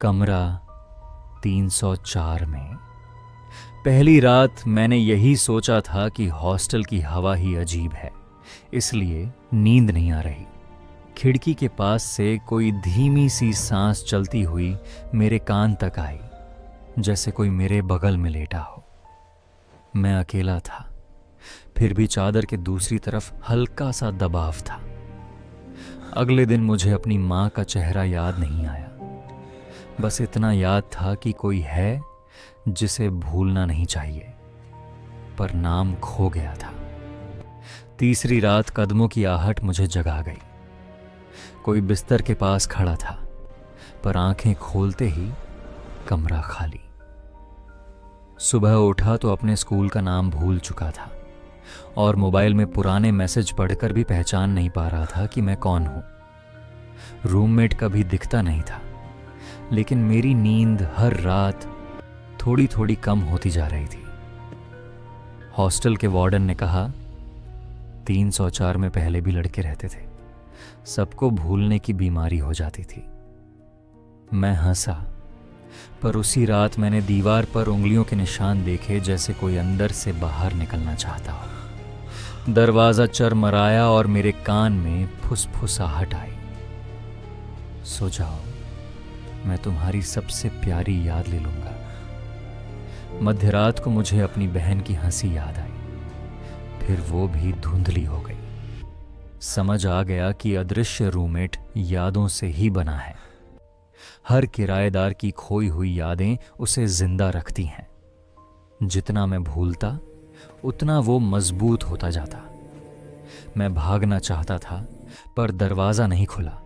कमरा 304 में। पहली रात मैंने यही सोचा था कि हॉस्टल की हवा ही अजीब है, इसलिए नींद नहीं आ रही। खिड़की के पास से कोई धीमी सी सांस चलती हुई मेरे कान तक आई, जैसे कोई मेरे बगल में लेटा हो। मैं अकेला था, फिर भी चादर के दूसरी तरफ हल्का सा दबाव था। अगले दिन मुझे अपनी माँ का चेहरा याद नहीं आया, बस इतना याद था कि कोई है जिसे भूलना नहीं चाहिए, पर नाम खो गया था। तीसरी रात कदमों की आहट मुझे जगा गई। कोई बिस्तर के पास खड़ा था, पर आंखें खोलते ही कमरा खाली। सुबह उठा तो अपने स्कूल का नाम भूल चुका था और मोबाइल में पुराने मैसेज पढ़कर भी पहचान नहीं पा रहा था कि मैं कौन हूं। रूममेट कभी दिखता नहीं था, लेकिन मेरी नींद हर रात थोड़ी थोड़ी कम होती जा रही थी। हॉस्टल के वार्डन ने कहा, 304 में पहले भी लड़के रहते थे, सबको भूलने की बीमारी हो जाती थी। मैं हंसा, पर उसी रात मैंने दीवार पर उंगलियों के निशान देखे, जैसे कोई अंदर से बाहर निकलना चाहता हो। दरवाजा चरमराया और मेरे कान में फुसफुसाहट आई। सो जाओ, मैं तुम्हारी सबसे प्यारी याद ले लूंगा। मध्यरात को मुझे अपनी बहन की हंसी याद आई, फिर वो भी धुंधली हो गई। समझ आ गया कि अदृश्य रूममेट यादों से ही बना है। हर किराएदार की खोई हुई यादें उसे जिंदा रखती हैं। जितना मैं भूलता, उतना वो मजबूत होता जाता। मैं भागना चाहता था, पर दरवाजा नहीं खुला।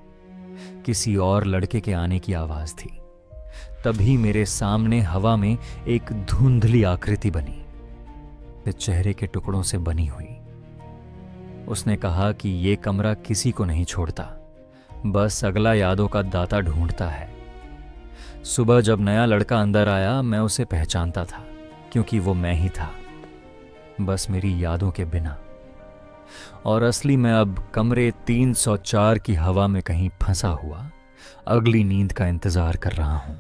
किसी और लड़के के आने की आवाज थी। तभी मेरे सामने हवा में एक धुंधली आकृति बनी, चेहरे के टुकड़ों से बनी हुई। उसने कहा कि ये कमरा किसी को नहीं छोड़ता, बस अगला यादों का दाता ढूंढता है। सुबह जब नया लड़का अंदर आया, मैं उसे पहचानता था, क्योंकि वो मैं ही था, बस मेरी यादों के बिना। और असली मैं अब कमरे 304 की हवा में कहीं फंसा हुआ अगली नींद का इंतजार कर रहा हूं।